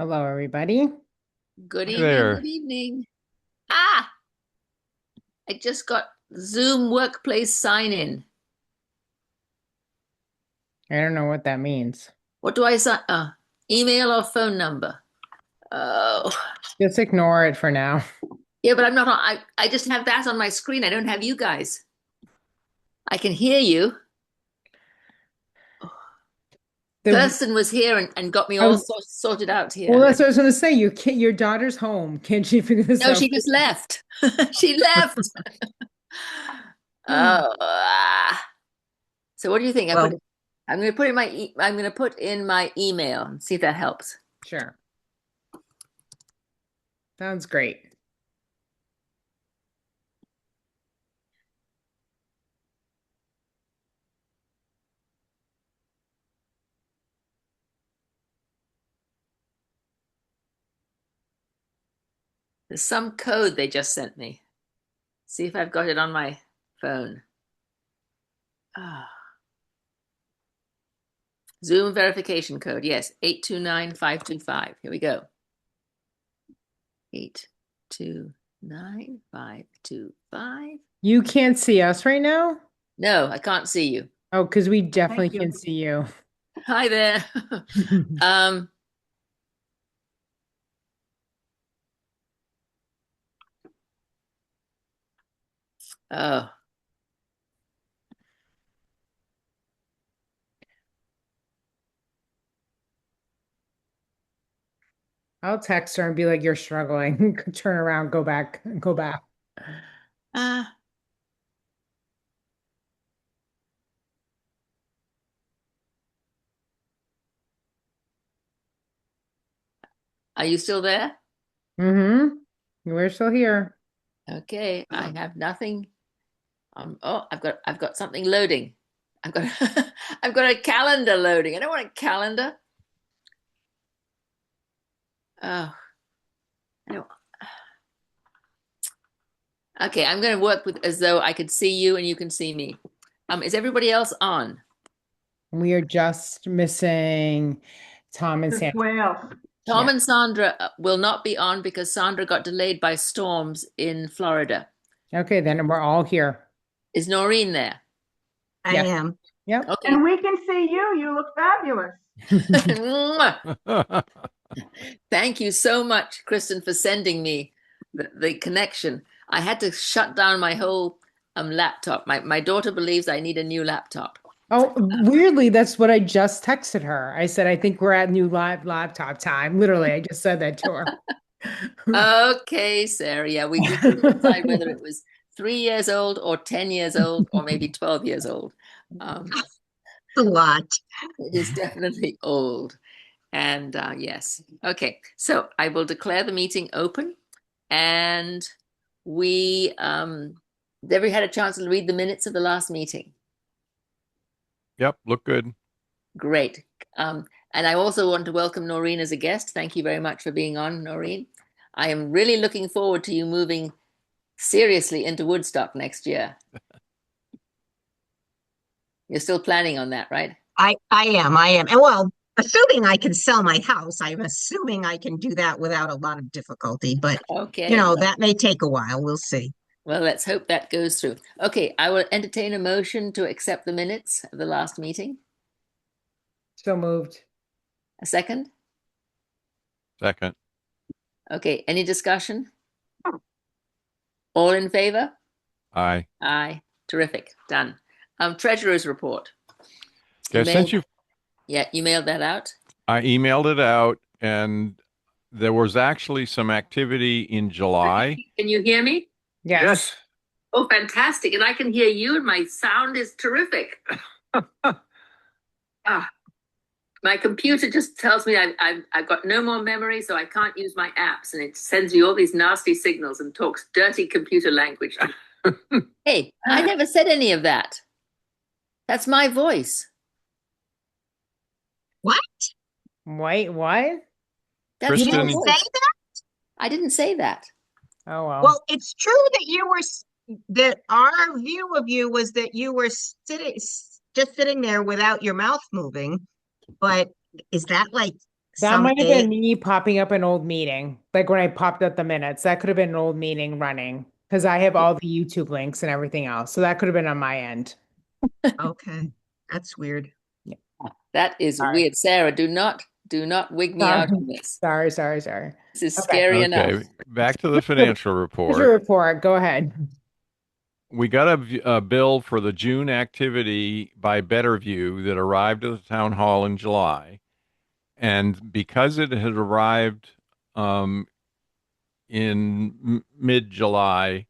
Hello, everybody. Good Hi evening, good there. evening. Ah, I just got Zoom workplace sign in. I don't know what that means. What do I sign? Email or phone number? Oh, Just ignore it for now. yeah, but I'm not on. I just have that on my screen. I don't have you guys. I can hear you. The Kirsten was here and got me I all was sorted out well, here. that's what I was going to say. Your daughter's home. Can't you figure this No, out? she just left. She left. Oh, so what do you think? Well, I'm going to put in I'm going to put in my email and see if that helps. Sure. Sounds great. There's some code they just sent me. See if I've got it on my phone. Ah. Zoom verification code. Yes, 829525. Here we go. 829525. You can't see us right now? No, I can't see you. Oh, because we definitely thank can you. see you. Hi there. um, oh, I'll text her and be like, "You're struggling. Turn around, go back, go back." uh, are you still there? Mm-hmm. We're still here. Okay, I have nothing. Oh, I've got something loading. I've got I've got a calendar loading. I don't want a calendar. Oh, I don't. Okay, I'm going to work with as though I could see you and you can see me. Is everybody else on? We are just missing Tom and Just Sam. Wales. Tom Yeah. and Sandra will not be on because Sandra got delayed by storms in Florida. Okay, then we're all here. Is Noreen there? I Yes. am. Yep. Okay. And we can see you. You look fabulous. Thank you so much, Kristen, for sending me the connection. I had to shut down my whole laptop. My daughter believes I need a new laptop. Oh, weirdly, that's what I just texted her. I said, I think we're at new live laptop time. Literally, I just said that to her. Okay, Sarah. Yeah, we couldn't decide whether it was 3 years old or 10 years old or maybe 12 years old. Um, A lot. it is definitely old. And yes. Okay. So I will declare the meeting open. And we, Debbie had a chance to read the minutes of the last meeting. Yep, look good. Great. And I also want to welcome Noreen as a guest. Thank you very much for being on, Noreen. I am really looking forward to you moving seriously into Woodstock next year. You're still planning on that, right? I am. And well, assuming I can sell my house, I'm assuming I can do that without a lot of difficulty. But, Okay. that may take a while. We'll see. Well, let's hope that goes through. Okay, I will entertain a motion to accept the minutes of the last meeting. So moved. A second? Second. Okay, any discussion? All in favor? Aye. Aye. Terrific. Done. Treasurer's report. Okay, since you Yeah, you mailed that out. I emailed it out and there was actually some activity in July. Can you hear me? Yes. Oh, fantastic. And I can hear you and my sound is terrific. Ah, my computer just tells me I've got no more memory, so I can't use my apps. And it sends me all these nasty signals and talks dirty computer language. Hey, I never said any of that. That's my voice. What? Wait, what? That's You my Kristen, didn't say voice. that? I didn't say that. Oh, well. Well, it's true that that our view of you was that you were just sitting there without your mouth moving. But is that like That some might have A. been me popping up an old meeting, like when I popped up the minutes. That could have been an old meeting running because I have all the YouTube links and everything else. So that could have been on my end. Okay, that's weird. Yeah. That is Sorry. weird. Sarah, do not wig me Sorry. out on this. Sorry. This is Okay. scary enough. Okay, back to the financial Here's your report. report. Go ahead. We got a bill for the June activity by Betterview that arrived at the town hall in July. And because it had arrived um, in mid-July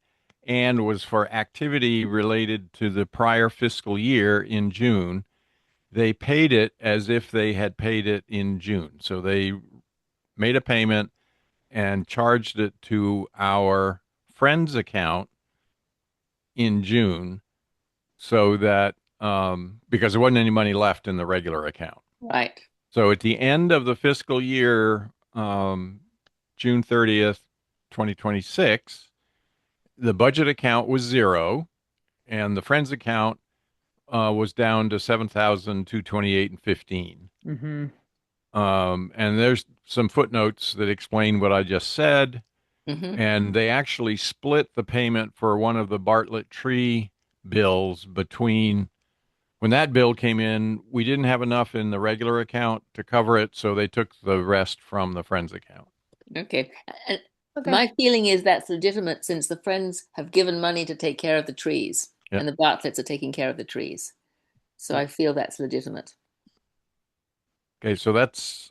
and was for activity related to the prior fiscal year in June, they paid it as if they had paid it in June. So they made a payment and charged it to our friend's account in June so that because there wasn't any money left in the regular account. Right. So at the end of the fiscal year, June 30th, 2026, the budget account was zero and the friends account was down to 7,228 and 15. Mm-hmm. And there's some footnotes that explain what I just said. Hmm. And they actually split the payment for one of the Bartlett tree bills between when that bill came in, we didn't have enough in the regular account to cover it, so they took the rest from the friends account. Okay. And Okay. my feeling is that's legitimate since the Friends have given money to take care of the trees Yeah. and the Bartletts are taking care of the trees. So I feel that's legitimate. Okay, so that's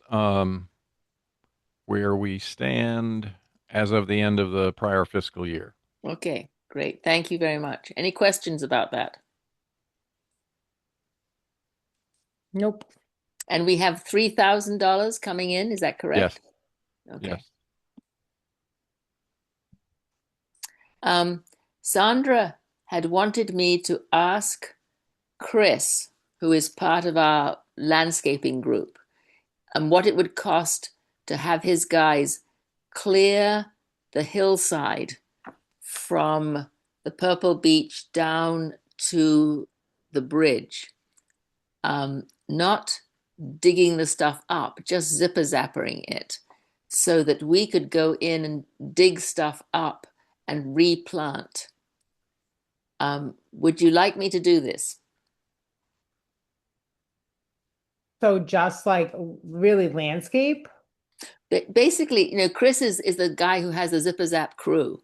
where we stand as of the end of the prior fiscal year. Okay, great. Thank you very much. Any questions about that? Nope. And we have $3,000 coming in, is that correct? Yes. Okay. Yes. Sandra had wanted me to ask Chris, who is part of our landscaping group, what it would cost to have his guys clear the hillside from the Purple Beach down to the bridge. Not digging the stuff up, just zipper zappering it so that we could go in and dig stuff up and replant. Would you like me to do this? So just like really landscape. Basically, Chris is the guy who has the zipper zap crew.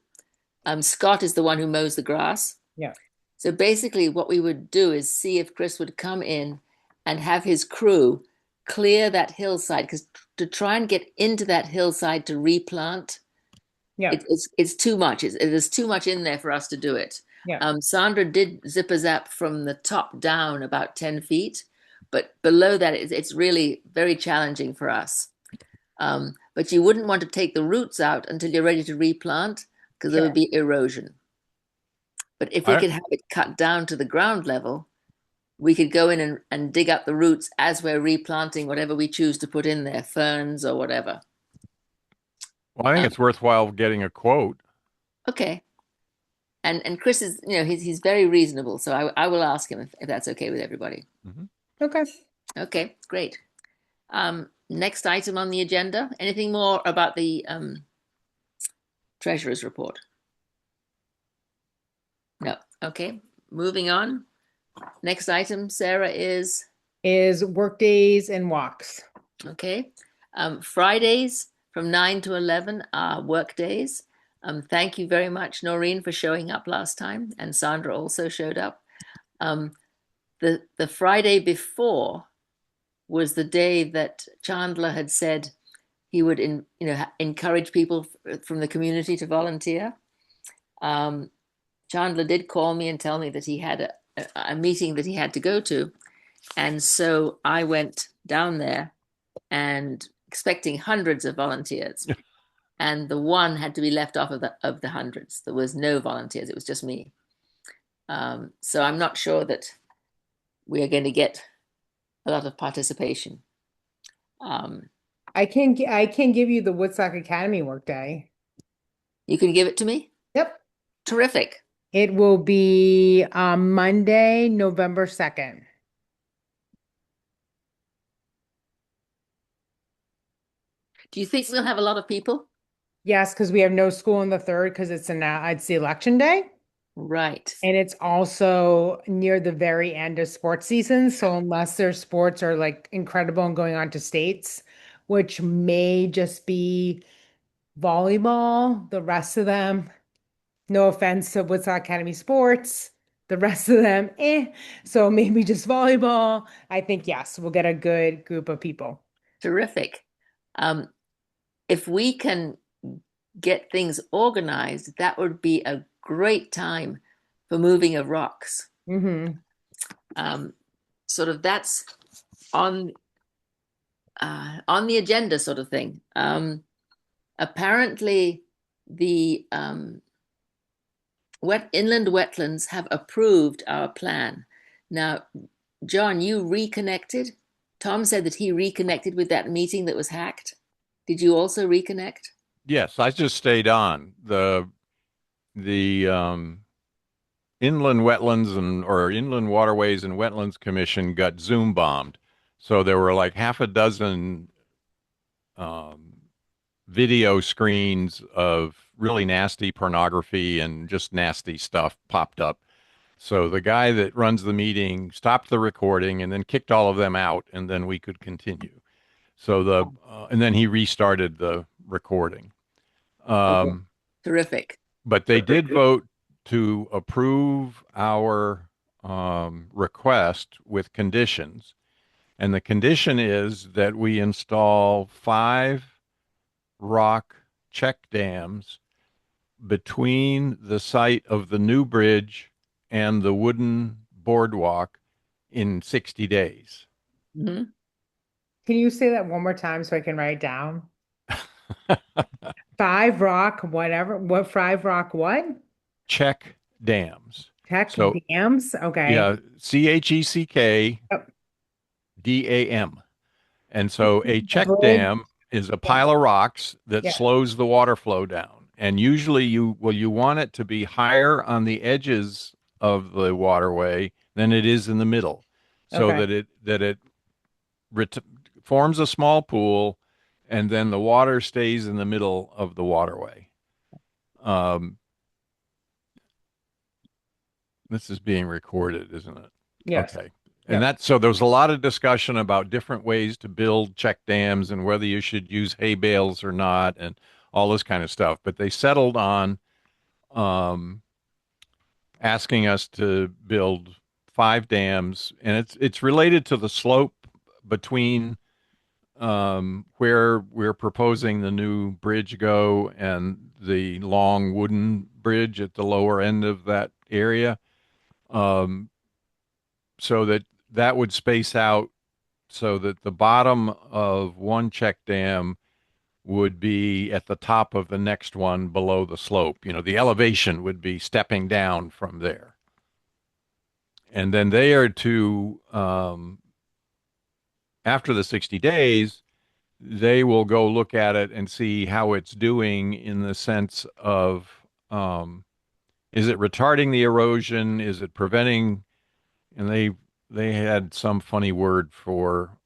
Scott is the one who mows the grass. Yeah. So basically, what we would do is see if Chris would come in and have his crew clear that hillside, because to try and get into that hillside to replant, Yeah. it's too much. There's too much in there for us to do it. Yeah. Sandra did zipper zap from the top down about 10 feet, but below that, it's really very challenging for us. But you wouldn't want to take the roots out until you're ready to replant, because there Sure. would be erosion. But if we could have it cut down to the ground level, we could go in and dig up the roots as we're replanting whatever we choose to put in there, ferns or whatever. Well, I think it's worthwhile getting a quote. Okay. And Chris is, he's very reasonable. So I will ask him if that's okay with everybody. Mhm. Okay. Okay, great. Next item on the agenda. Anything more about the treasurer's report? No. Okay. Moving on. Next item, Sarah, is Work days and walks. okay. Fridays from 9 to 11 are work days. Thank you very much, Noreen, for showing up last time, and Sandra also showed up. The Friday before was the day that Chandler had said he would encourage people from the community to volunteer. Chandler did call me and tell me that he had a meeting that he had to go to. And so I went down there and expecting hundreds of volunteers. And the one had to be left off of the hundreds. There was no volunteers. It was just me. So I'm not sure that we are going to get a lot of participation. I can give you the Woodstock Academy workday. You can give it to me? Yep. Terrific. It will be Monday, November 2nd. Do you think we'll have a lot of people? Yes, because we have no school on the third because it's the election day. Right. And it's also near the very end of sports season. So unless their sports are like incredible and going on to states, which may just be volleyball, the rest of them, no offense to Woodstock Academy Sports, the rest of them, eh. So maybe just volleyball. I think yes, we'll get a good group of people. Terrific. Um, if we can get things organized, that would be a great time for moving of rocks. Hmm. Um, sort of that's on on the agenda, sort of thing. Apparently, the inland wetlands have approved our plan. Now, John, you reconnected. Tom said that he reconnected with that meeting that was hacked. Did you also reconnect? Yes, I just stayed on the inland wetlands and or inland waterways and wetlands commission got Zoom bombed. So there were like half a dozen um, video screens of really nasty pornography and just nasty stuff popped up. So the guy that runs the meeting stopped the recording and then kicked all of them out, and then we could continue. So and then he restarted the recording. Oh, Um, terrific. but they did vote to approve our request with conditions. And the condition is that we install 5 rock check dams between the site of the new bridge and the wooden boardwalk in 60 days. Mhm. Can you say that one more time so I can write it down? Five Rock, whatever. What Five Rock what? Check dams. Tech So, dams. Okay. yeah, CHECK Yep. DAM. And so a A check bridge. dam is a Yeah. pile of rocks that Yeah. slows the water flow down. And usually you want it to be higher on the edges of the waterway than it is in the middle, so Okay. that it ret- forms a small pool and then the water stays in the middle of the waterway. Um, this is being recorded, isn't it? Yes. Okay. And Yep. so there was a lot of discussion about different ways to build check dams and whether you should use hay bales or not and all this kind of stuff. But they settled on um, asking us to build 5 dams, and it's related to the slope between where we're proposing the new bridge go and the long wooden bridge at the lower end of that area. Um, so that would space out so that the bottom of one check dam would be at the top of the next one below the slope. You know, the elevation would be stepping down from there. And then they are to, after the 60 days, they will go look at it and see how it's doing in the sense of is it retarding the erosion? Is it preventing? And they had some funny word for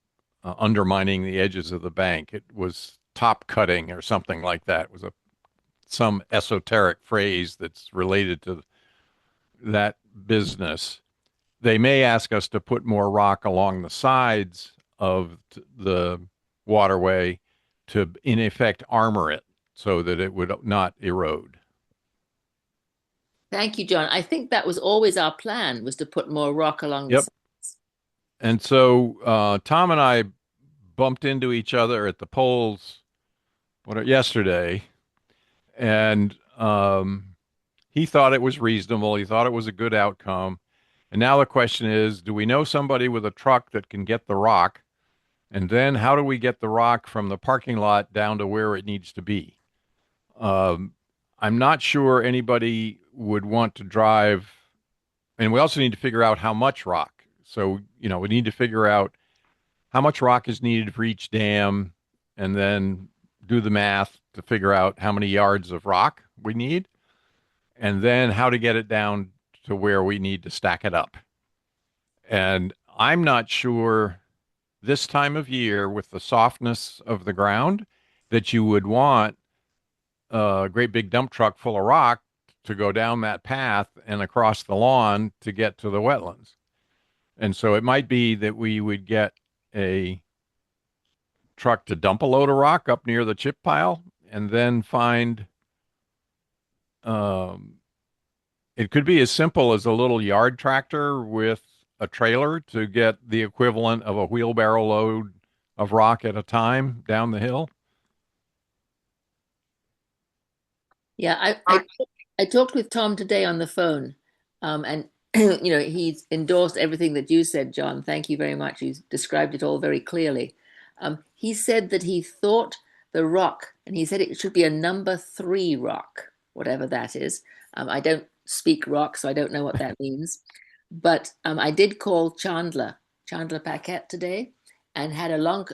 undermining the edges of the bank. It was top cutting or something like that. It was some esoteric phrase that's related to that business. They may ask us to put more rock along the sides of the waterway to, in effect, armor it so that it would not erode. Thank you, John. I think that was always our plan, was to put more rock along the Yep. sides. And so Tom and I bumped into each other at the polls yesterday, and he thought it was reasonable. He thought it was a good outcome. And now the question is, do we know somebody with a truck that can get the rock? And then how do we get the rock from the parking lot down to where it needs to be? Um, I'm not sure anybody would want to drive. And we also need to figure out how much rock. So, we need to figure out how much rock is needed for each dam and then do the math to figure out how many yards of rock we need and then how to get it down to where we need to stack it up. And I'm not sure this time of year with the softness of the ground that you would want a great big dump truck full of rock to go down that path and across the lawn to get to the wetlands. And so it might be that we would get a truck to dump a load of rock up near the chip pile and then find um, it could be as simple as a little yard tractor with a trailer to get the equivalent of a wheelbarrow load of rock at a time down the hill. Yeah, I talked with Tom today on the phone, and he's endorsed everything that you said, John. Thank you very much. He's described it all very clearly. He said that he thought the rock, and he said it should be a number 3 rock, whatever that is. I don't speak rock, so I don't know what that means. But I did call Chandler Paquette today, and had a long.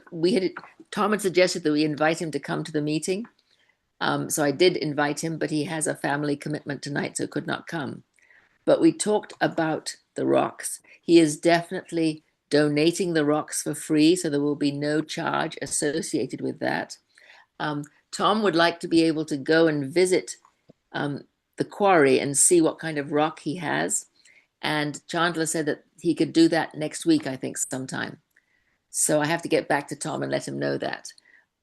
Tom had suggested that we invite him to come to the meeting. So I did invite him, but he has a family commitment tonight, so could not come. But we talked about the rocks. He is definitely donating the rocks for free, so there will be no charge associated with that. Tom would like to be able to go and visit the quarry and see what kind of rock he has. And Chandler said that he could do that next week, I think, sometime. So I have to get back to Tom and let him know that.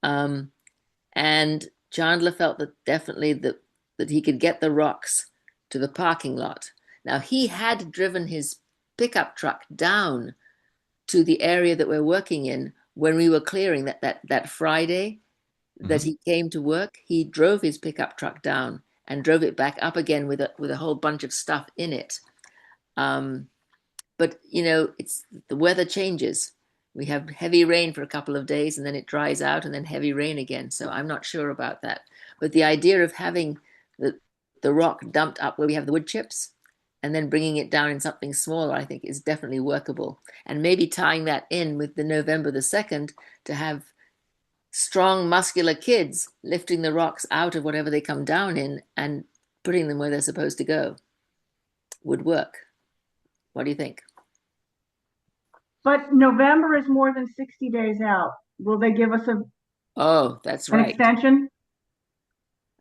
And Chandler felt that definitely that he could get the rocks to the parking lot. Now, he had driven his pickup truck down to the area that we're working in when we were clearing that Friday that he came to work. He drove his pickup truck down and drove it back up again with a whole bunch of stuff in it. But it's the weather changes. We have heavy rain for a couple of days and then it dries out and then heavy rain again. So I'm not sure about that. But the idea of having the rock dumped up where we have the wood chips and then bringing it down in something smaller, I think is definitely workable. And maybe tying that in with the November the 2nd to have strong, muscular kids lifting the rocks out of whatever they come down in and putting them where they're supposed to go would work. What do you think? But November is more than 60 days out. Will they give us Oh, that's an right. extension?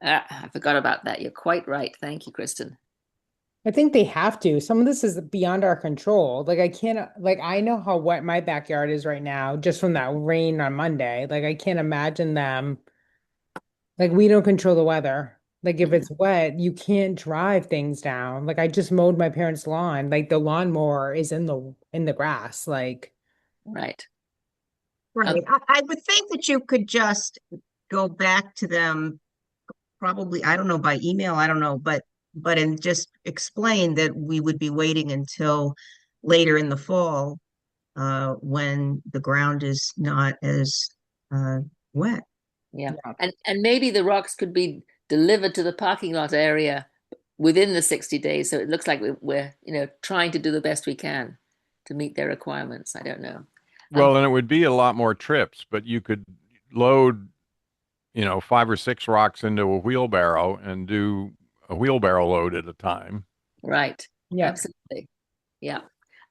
I forgot about that. You're quite right. Thank you, Kristen. I think they have to. Some of this is beyond our control. Like I can't, like I know how wet my backyard is right now just from that rain on Monday. Like I can't imagine them. Like we don't control the weather. Like if it's wet, you can't drive things down. Like I just mowed my parents' lawn. Like the lawnmower is in the grass. Like Right. Right. I would think that you could just go back to them, probably, I don't know, by email, I don't know, and just explain that we would be waiting until later in the fall, when the ground is not as uh wet. Yeah. yeah. And maybe the rocks could be delivered to the parking lot area within the 60 days. So it looks like we're trying to do the best we can to meet their requirements. I don't know. Well, and it would be a lot more trips, but you could load, 5 or 6 rocks into a wheelbarrow and do a wheelbarrow load at a time. Right. Yeah. Absolutely. Yeah.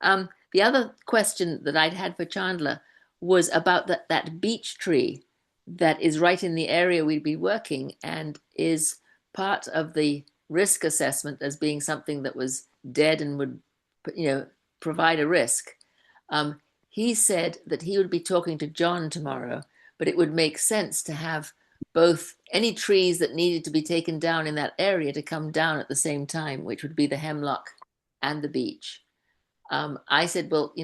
The other question that I'd had for Chandler was about that beech tree that is right in the area we'd be working and is part of the risk assessment as being something that was dead and would, provide a risk. He said that he would be talking to John tomorrow, but it would make sense to have both any trees that needed to be taken down in that area to come down at the same time, which would be the hemlock and the beech. I said, well,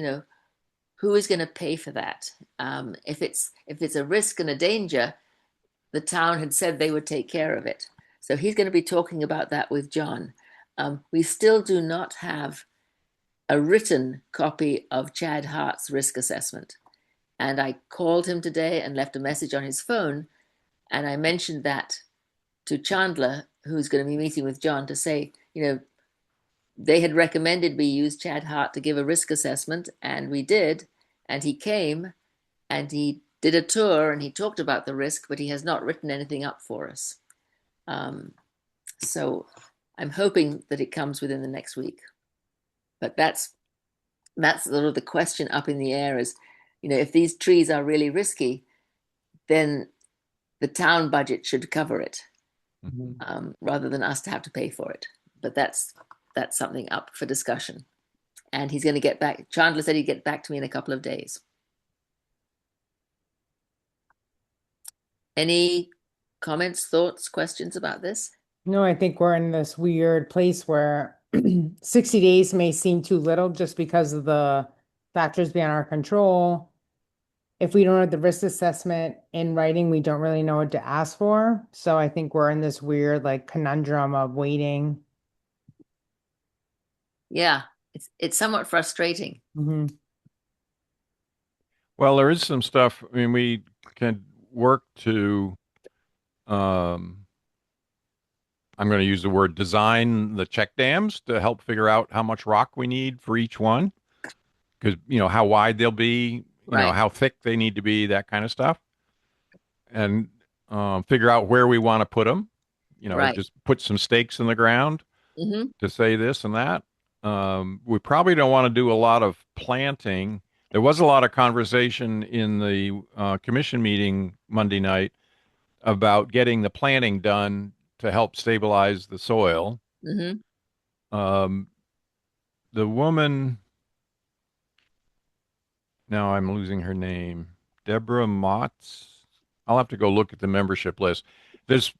who is going to pay for that? If it's a risk and a danger, the town had said they would take care of it. So he's going to be talking about that with John. We still do not have a written copy of Chad Hart's risk assessment. And I called him today and left a message on his phone. And I mentioned that to Chandler, who's going to be meeting with John, to say, they had recommended we use Chad Hart to give a risk assessment, and we did. And he came and he did a tour and he talked about the risk, but he has not written anything up for us. So I'm hoping that it comes within the next week. But that's sort of the question up in the air is, if these trees are really risky, then the town budget should cover it, Mhm. rather than us to have to pay for it. But that's something up for discussion. And he's going to get back. Chandler said he'd get back to me in a couple of days. Any comments, thoughts, questions about this? No, I think we're in this weird place where 60 days may seem too little just because of the factors beyond our control. If we don't have the risk assessment in writing, we don't really know what to ask for. So I think we're in this weird like conundrum of waiting. Yeah, it's somewhat frustrating. Mhm. Well, there is some stuff. I mean, we can work to, um, I'm going to use the word design the check dams to help figure out how much rock we need for each one. Because, how wide they'll be, Right. how thick they need to be, that kind of stuff. And figure out where we want to put them. Right. Just put some stakes in the ground Mm-hmm. to say this and that. We probably don't want to do a lot of planting. There was a lot of conversation in the commission meeting Monday night about getting the planting done to help stabilize the soil. Mm-hmm. Um, the woman, now I'm losing her name, Deborah Motz. I'll have to go look at the membership list. There's,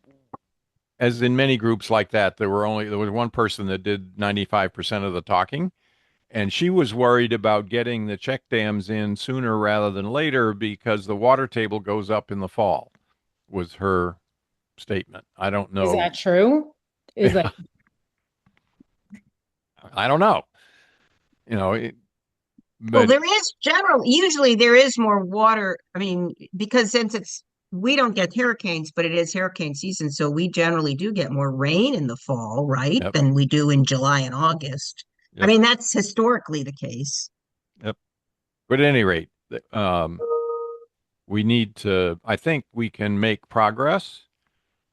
as in many groups like that, there was one person that did 95% of the talking. And she was worried about getting the check dams in sooner rather than later because the water table goes up in the fall, was her statement. I don't Is know. that true? Is like, I don't know. Well, But there is usually there is more water. I mean, because we don't get hurricanes, but it is hurricane season. So we generally do get more rain in the fall, right? yep, Than we do in July and August. I yep, mean, that's historically the case. yep. But at any rate, we need to, I think we can make progress.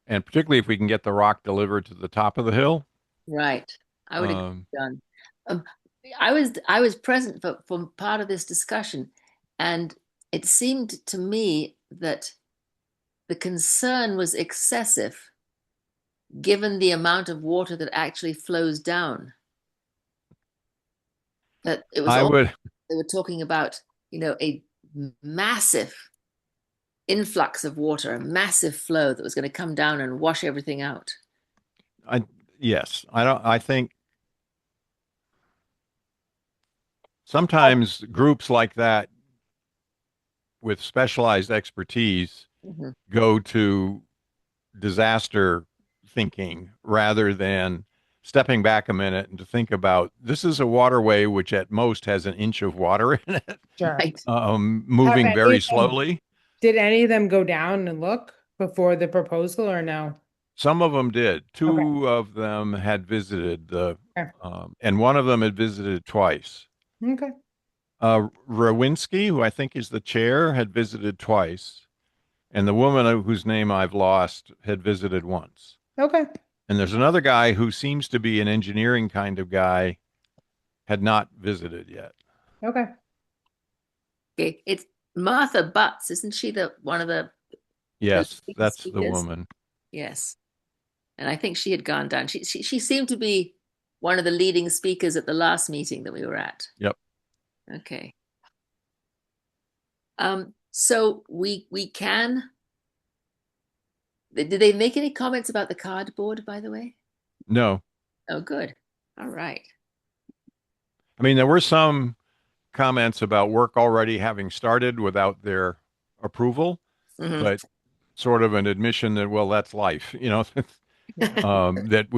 And particularly if we can get the rock delivered to the top of the hill. Right. I would agree, Um, John. Um, I was present for part of this discussion, and it seemed to me that the concern was excessive given the amount of water that actually flows down. That it was I all would, they were talking about, a massive influx of water, a massive flow that was going to come down and wash everything out. I, yes, I think sometimes groups like that with specialized expertise Mm-hmm. go to disaster thinking rather than stepping back a minute and to think about this is a waterway which at most has an inch of water in it, sure. Right. Have moving any very of them, slowly. did any of them go down and look before the proposal or no? Some of them did. Okay. Two of them had visited Okay. and one of them had visited twice. Okay. Rawinski, who I think is the chair, had visited twice. And the woman whose name I've lost had visited once. Okay. And there's another guy who seems to be an engineering kind of guy, had not visited yet. Okay. Okay. It's Martha Butts, isn't she the one of the Yes, leading that's the speakers? woman. Yes. And I think she had gone down. She seemed to be one of the leading speakers at the last meeting that we were at. Yep. Okay. So we can. Did they make any comments about the cardboard, by the way? No. Oh, good. All right. I mean, there were some comments about work already having started without their approval, Mhm. but sort of an admission that, well, that's life, Yeah. that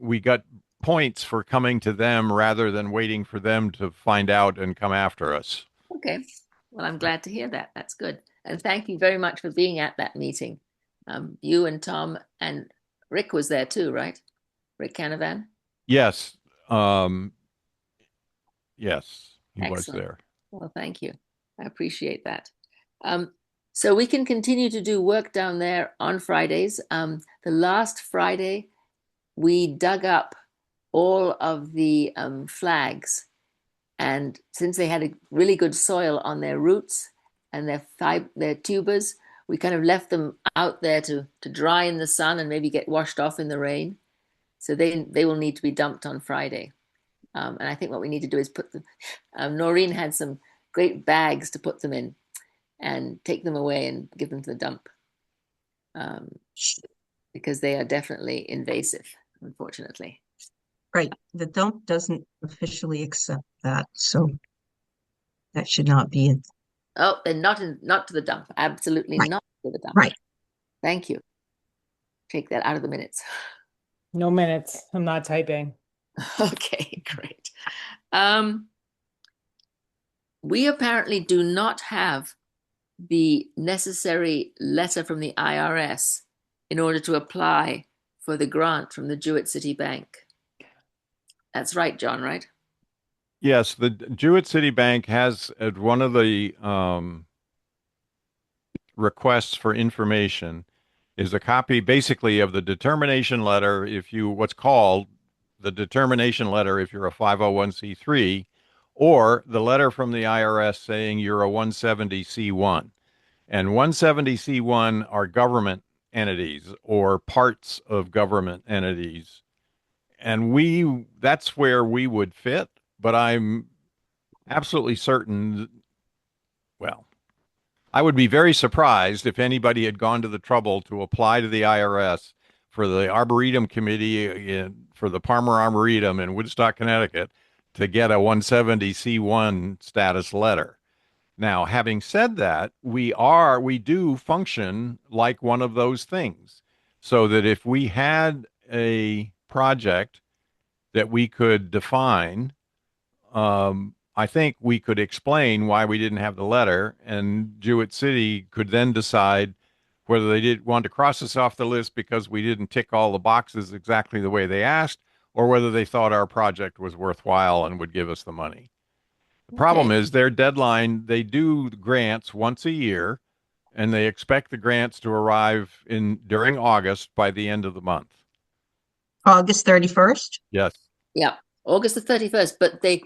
we got points for coming to them rather than waiting for them to find out and come after us. Okay. Well, I'm glad to hear that. That's good. And thank you very much for being at that meeting. You and Tom and Rick was there too, right? Rick Canavan. Yes. Yes, he was Excellent. there. Well, thank you. I appreciate that. So we can continue to do work down there on Fridays. The last Friday, we dug up all of the flags. And since they had a really good soil on their roots and their tubers, we kind of left them out there to dry in the sun and maybe get washed off in the rain. So they will need to be dumped on Friday. And I think what we need to do is put them. Noreen had some great bags to put them in and take them away and give them to the dump, because they are definitely invasive, unfortunately. Right. The dump doesn't officially accept that, so that should not be it. Oh, they're not to the dump. Absolutely Right. not to the dump. Right. Thank you. Take that out of the minutes. No minutes. I'm not typing. Okay, great. We apparently do not have the necessary letter from the IRS in order to apply for the grant from the Jewett City Bank. That's right, John, right? Yes, the Jewett City Bank has one of the requests for information is a copy basically of the determination letter what's called the determination letter if you're a 501c3, or the letter from the IRS saying you're a 170c1. And 170c1 are government entities or parts of government entities. And that's where we would fit, but I'm absolutely certain, well, I would be very surprised if anybody had gone to the trouble to apply to the IRS for the Arboretum Committee for the Palmer Arboretum in Woodstock, Connecticut, to get a 170C1 status letter. Now, having said that, we do function like one of those things, so that if we had a project that we could define, I think we could explain why we didn't have the letter, and Jewett City could then decide whether they did want to cross us off the list because we didn't tick all the boxes exactly the way they asked, or whether they thought our project was worthwhile and would give us the money. The problem is their deadline, they do grants once a year, and they expect the grants to arrive during August by the end of the month. August 31st? Yes. Yeah, August the 31st, but they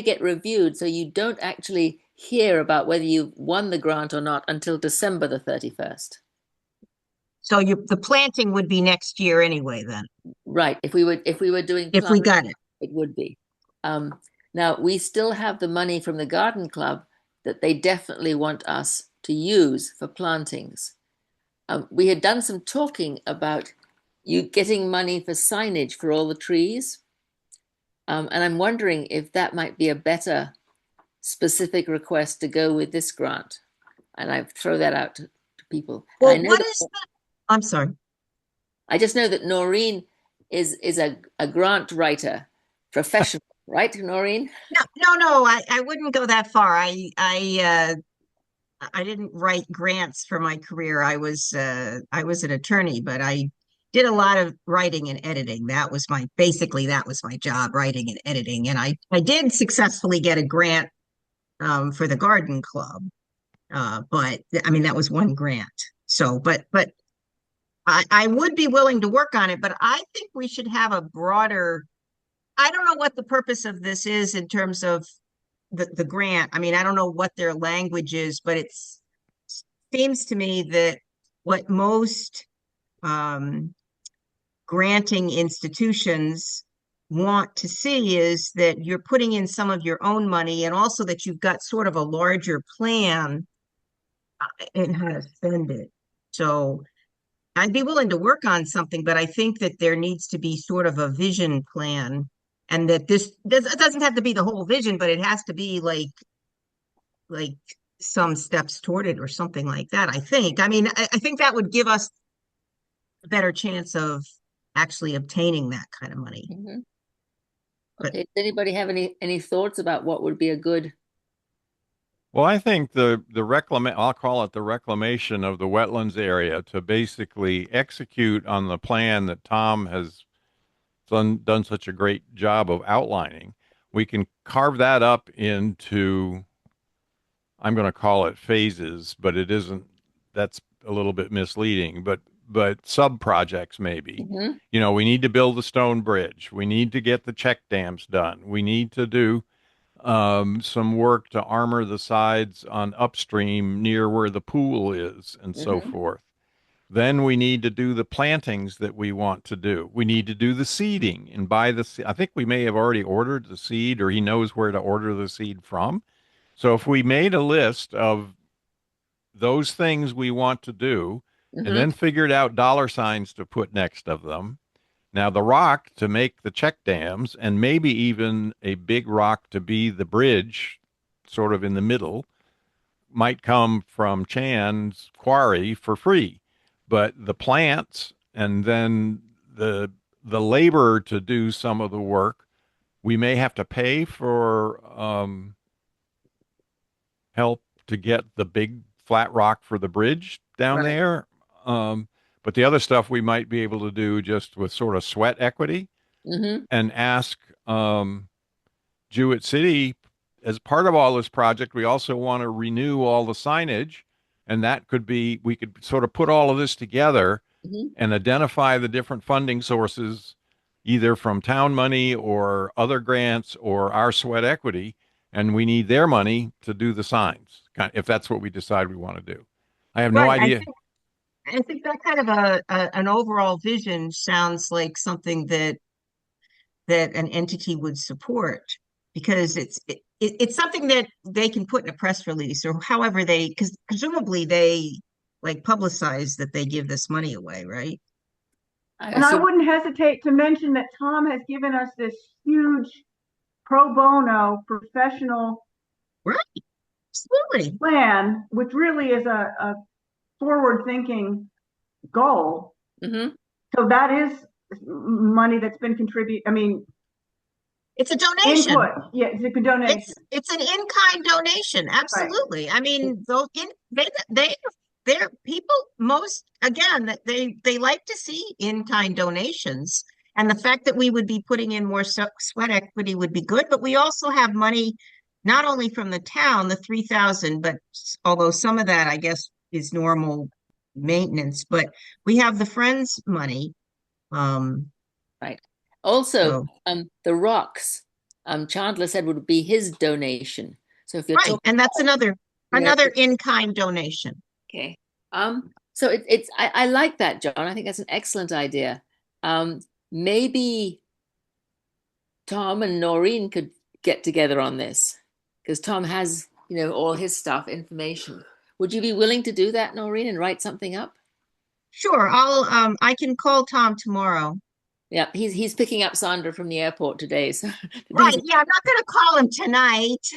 get reviewed, so you don't actually hear about whether you won the grant or not until December the 31st. So the planting would be next year anyway, then. Right. If we were doing If we got it. It would be. Now we still have the money from the garden club that they definitely want us to use for plantings. We had done some talking about you getting money for signage for all the trees. And I'm wondering if that might be a better specific request to go with this grant. And I throw that out to people. Well, what is that? I'm sorry. I just know that Noreen is a grant writer, professional, right, Noreen? No. I wouldn't go that far. I didn't write grants for my career. I was an attorney, but I did a lot of writing and editing. That was my job, writing and editing. And I did successfully get a grant for the garden club. But I mean, that was one grant. So, but I would be willing to work on it, but I think we should have a broader, I don't know what the purpose of this is in terms of the grant. I mean, I don't know what their language is, but it seems to me that what most granting institutions want to see is that you're putting in some of your own money, and also that you've got sort of a larger plan in how to spend it. So I'd be willing to work on something, but I think that there needs to be sort of a vision plan, and that it doesn't have to be the whole vision, but it has to be like some steps toward it or something like that. I think. I mean, I think that would give us a better chance of actually obtaining that kind of money. Mm-hmm. But, okay. Does anybody have any thoughts about what would be a good? Well, I think I'll call it the reclamation of the wetlands area to basically execute on the plan that Tom has done such a great job of outlining. We can carve that up into, I'm going to call it phases, but it isn't, that's a little bit misleading, but sub projects maybe. Mm-hmm. You know, we need to build the stone bridge. We need to get the check dams done. We need to do some work to armor the sides on upstream near where the pool is and so forth. Then we need to do the plantings that we want to do. We need to do the seeding and buy the I think we may have already ordered the seed, or he knows where to order the seed from. So if we made a list of those things we want to do and then figured out dollar signs to put next of them. Now, the rock to make the check dams, and maybe even a big rock to be the bridge, sort of in the middle, might come from Chan's quarry for free. But the plants and then the labor to do some of the work, we may have to pay for help to get the big flat rock for the bridge down there. But the other stuff we might be able to do just with sort of sweat equity and ask Jewett City, as part of all this project, we also want to renew all the signage. And that could be, we could sort of put all of this together and identify the different funding sources, either from town money or other grants or our sweat equity. And we need their money to do the signs, if that's what we decide we want to do. I have no idea. I think that kind of an overall vision sounds like something that an entity would support, because it's something that they can put in a press release, or however they, because presumably they like publicize that they give this money away, right? And I wouldn't hesitate to mention that Tom has given us this huge pro bono professional Absolutely. plan, which really is a forward-thinking goal. So that is money that's been contributed. I mean, it's a donation. Input. Yeah, it's a donation. It's an in-kind donation. Absolutely. Right. I mean, those they're people, most, again, that they like to see in-kind donations. And the fact that we would be putting in more sweat equity would be good. But we also have money, not only from the town, the 3,000, but although some of that, I guess, is normal maintenance, but we have the Friends money. Right. Also, the rocks, Chandler said would be his donation. So if you're right, and that's another in-kind donation. Okay. So I like that, John. I think that's an excellent idea. Maybe Tom and Noreen could get together on this, because Tom has, all his stuff, information. Would you be willing to do that, Noreen, and write something up? Sure. I can call Tom tomorrow. Yeah, he's picking up Sandra from the airport today. So right. Yeah, I'm not going to call him tonight.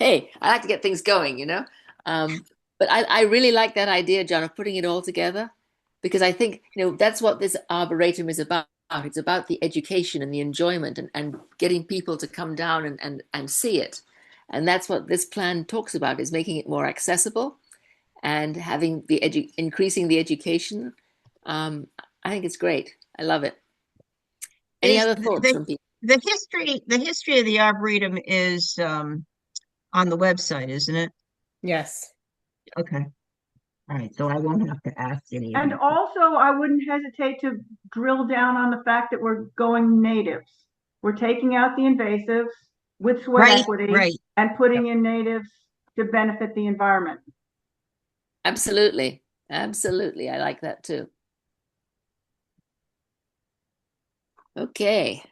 Hey, I like to get things going, But I really like that idea, John, of putting it all together, because I think, that's what this Arboretum is about. It's about the education and the enjoyment and getting people to come down and see it. And that's what this plan talks about, is making it more accessible and having increasing the education. I think it's great. I love it. Any other thoughts from people? The history of the Arboretum is on the website, isn't it? Yes. Okay. All right. So I won't have to ask any. And also, I wouldn't hesitate to drill down on the fact that we're going natives. We're taking out the invasives with sweat equity and putting in natives to benefit the environment. Absolutely. Absolutely. I like that too. Okay.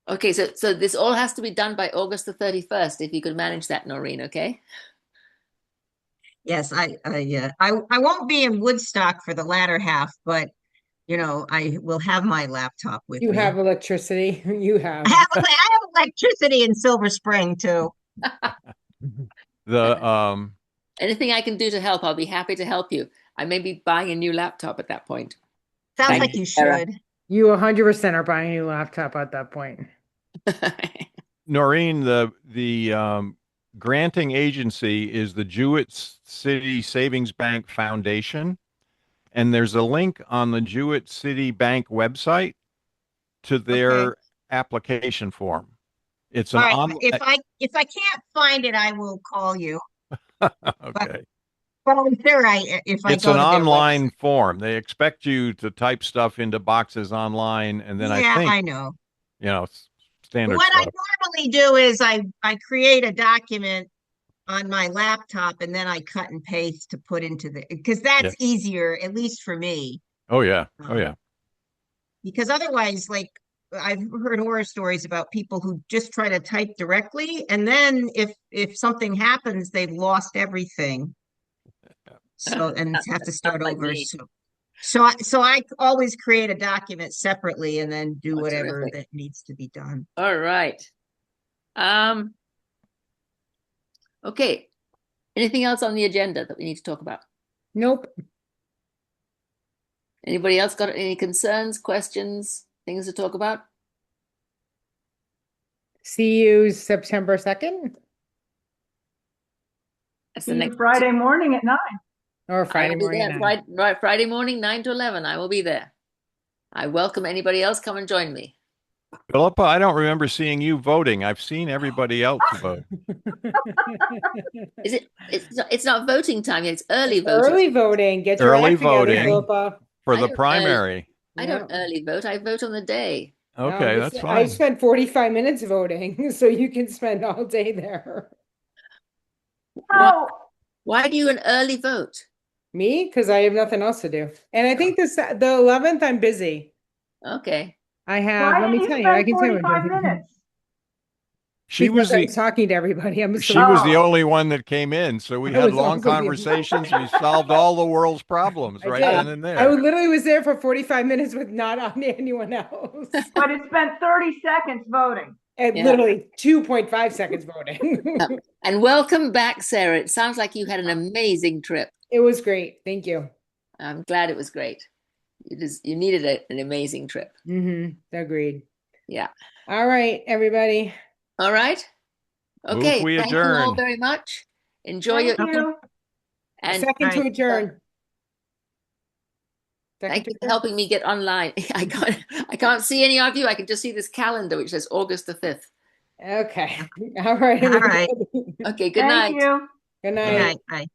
Okay, so this all has to be done by August the 31st, if you could manage that, Noreen, okay? Yes, I won't be in Woodstock for the latter half, but I will have my laptop with me. You have electricity. You have. I have electricity in Silver Spring too. Anything I can do to help, I'll be happy to help you. I may be buying a new laptop at that point. Sounds like you should. You 100% are buying a new laptop at that point. Noreen, the granting agency is the Jewett City Savings Bank Foundation, and there's a link on the Jewett City Bank website to their application form. It's if I can't find it, I will call you. Okay. Well, I'm sure if I It's go an to their online website. form. They expect you to type stuff into boxes online, and then I Yeah, think, I know. standard What I stuff. normally do is I create a document on my laptop and then I cut and paste to put into because Yeah. that's easier, at least for me. Oh yeah. Oh Um, yeah. because otherwise, like I've heard horror stories about people who just try to type directly, and then if something happens, they've lost everything. So and have to Not start like over. me. So I always create a document separately and then do Oh, whatever terrific. that needs to be done. All right. Okay. Anything else on the agenda that we need to talk about? Nope. Anybody else got any concerns, questions, things to talk about? See you September 2nd That's the See you next. Friday morning at 9. or I Friday will be morning there at 9. Friday morning, 9 to 11. I will be there. I welcome anybody else. Come and join me. Philippa, I don't remember seeing you voting. I've seen everybody else vote. Is it? It's not voting time yet. It's early It's voting. early voting. Get your Early act together, voting Philippa. for I the don't early. primary. I Yeah. don't early vote. I vote on the day. No, Okay, that's I fine. spent 45 minutes voting, so you can spend all day there. Why, Oh, why do you an early vote? Me? Because I have nothing else to do. And I think the 11th, I'm busy. Okay. I have, why let didn't me you tell you, I spend can tell you what I'm 45 doing. minutes? She Because was I the was talking to everybody. I'm she so was the Oh. only one that came in, so we I had was long also the conversations. We solved all the world's problems I right did. then and I there. literally was there for 45 minutes with not on anyone else. But it spent 30 seconds voting. And Yeah. literally 2.5 seconds voting. And welcome back, Sarah. It sounds like you had an amazing trip. It was great. Thank you. I'm glad it was great. You needed an amazing trip. Agreed. Yeah. All right, everybody. All right. Move Okay. we Thank you all adjourn. very much. Enjoy your Thank you. and Second to Right. adjourn. Second thank to you for adjourn. helping me get online. I can't see any of you. I can just see this calendar which says August the 5th. Okay. All right, All right. everybody. Okay, good Thank night. you. Good Good night. night. Bye.